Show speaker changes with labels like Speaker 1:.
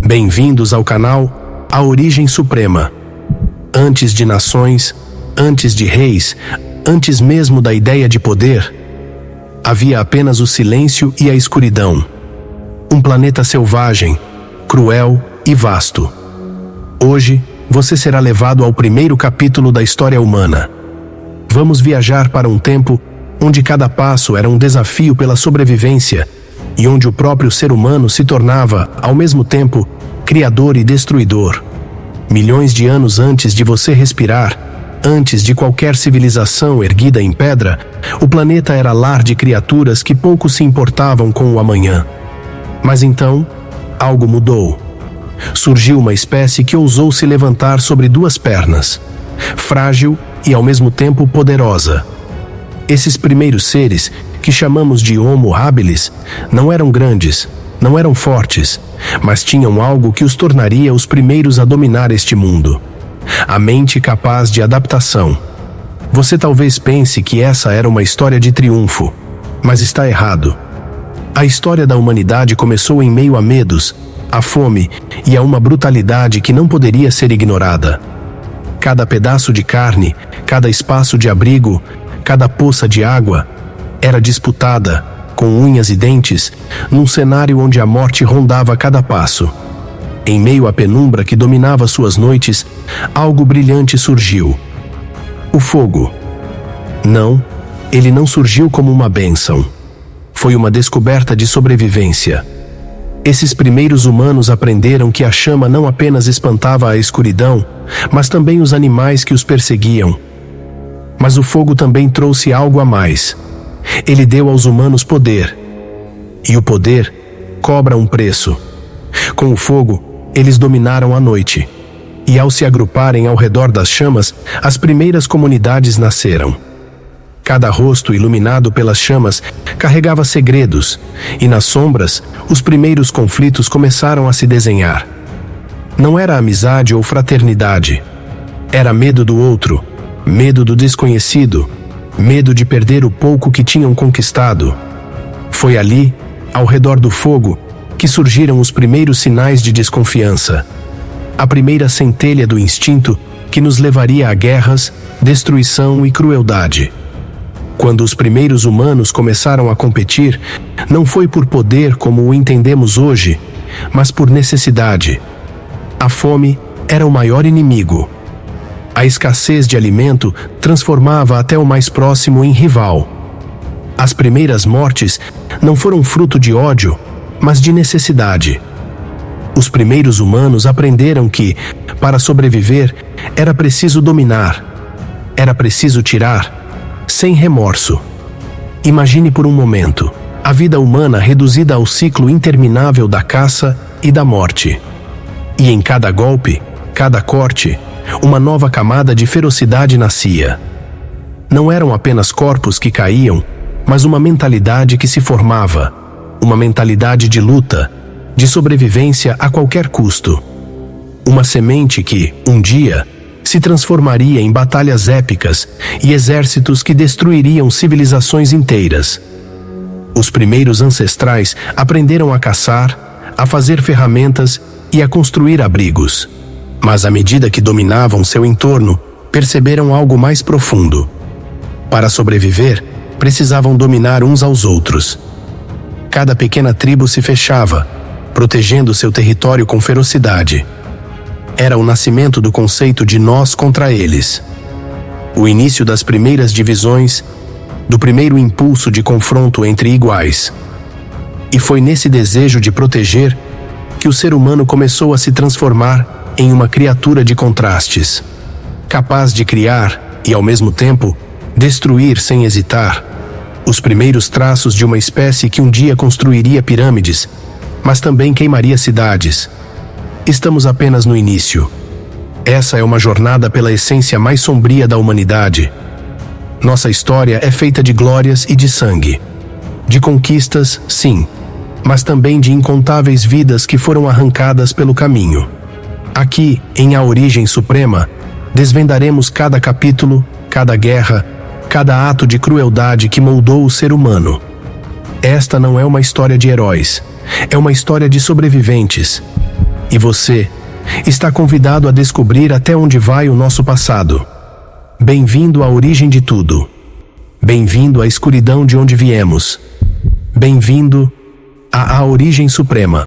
Speaker 1: Bem-vindos ao canal A Origem Suprema. Antes de nações, antes de reis, antes mesmo da ideia de poder, havia apenas o silêncio e a escuridão. Um planeta selvagem, cruel e vasto. Hoje, você será levado ao primeiro capítulo da história humana. Vamos viajar para um tempo onde cada passo era um desafio pela sobrevivência e onde o próprio ser humano se tornava, ao mesmo tempo, criador e destruidor. Milhões de anos antes de você respirar, antes de qualquer civilização erguida em pedra, o planeta era lar de criaturas que pouco se importavam com o amanhã. Mas então, algo mudou. Surgiu uma espécie que ousou se levantar sobre duas pernas, frágil e ao mesmo tempo poderosa. Esses primeiros seres, que chamamos de Homo habilis, não eram grandes, não eram fortes, mas tinham algo que os tornaria os primeiros a dominar este mundo: a mente capaz de adaptação. Você talvez pense que essa era uma história de triunfo, mas está errado. A história da humanidade começou em meio a medos, a fome e a uma brutalidade que não poderia ser ignorada. Cada pedaço de carne, cada espaço de abrigo, cada poça de água era disputada, com unhas e dentes, num cenário onde a morte rondava a cada passo. Em meio à penumbra que dominava suas noites, algo brilhante surgiu. O fogo. Não, ele não surgiu como uma bênção. Foi uma descoberta de sobrevivência. Esses primeiros humanos aprenderam que a chama não apenas espantava a escuridão, mas também os animais que os perseguiam. Mas o fogo também trouxe algo a mais. Ele deu aos humanos poder. E o poder cobra um preço. Com o fogo, eles dominaram a noite. E ao se agruparem ao redor das chamas, as primeiras comunidades nasceram. Cada rosto iluminado pelas chamas carregava segredos, e nas sombras, os primeiros conflitos começaram a se desenhar. Não era amizade ou fraternidade. Era medo do outro, medo do desconhecido, medo de perder o pouco que tinham conquistado. Foi ali, ao redor do fogo, que surgiram os primeiros sinais de desconfiança. A primeira centelha do instinto que nos levaria a guerras, destruição e crueldade. Quando os primeiros humanos começaram a competir, não foi por poder como o entendemos hoje, mas por necessidade. A fome era o maior inimigo. A escassez de alimento transformava até o mais próximo em rival. As primeiras mortes não foram fruto de ódio, mas de necessidade. Os primeiros humanos aprenderam que, para sobreviver, era preciso dominar, era preciso tirar, sem remorso. Imagine por um momento a vida humana reduzida ao ciclo interminável da caça e da morte. E em cada golpe, cada corte, uma nova camada de ferocidade nascia. Não eram apenas corpos que caíam, mas uma mentalidade que se formava, uma mentalidade de luta, de sobrevivência a qualquer custo. Uma semente que, um dia, se transformaria em batalhas épicas e exércitos que destruiriam civilizações inteiras. Os primeiros ancestrais aprenderam a caçar, a fazer ferramentas e a construir abrigos. Mas à medida que dominavam seu entorno, perceberam algo mais profundo. Para sobreviver, precisavam dominar uns aos outros. Cada pequena tribo se fechava, protegendo seu território com ferocidade. Era o nascimento do conceito de nós contra eles. O início das primeiras divisões, do primeiro impulso de confronto entre iguais. E foi nesse desejo de proteger que o ser humano começou a se transformar em uma criatura de contrastes, capaz de criar e, ao mesmo tempo, destruir sem hesitar. Os primeiros traços de uma espécie que um dia construiria pirâmides, mas também queimaria cidades. Estamos apenas no início. Essa é uma jornada pela essência mais sombria da humanidade. Nossa história é feita de glórias e de sangue. De conquistas, sim, mas também de incontáveis vidas que foram arrancadas pelo caminho. Aqui, em A Origem Suprema, desvendaremos cada capítulo, cada guerra, cada ato de crueldade que moldou o ser humano. Esta não é uma história de heróis, é uma história de sobreviventes. E você está convidado a descobrir até onde vai o nosso passado. Bem-vindo à origem de tudo. Bem-vindo à escuridão de onde viemos. Bem-vindo à origem suprema.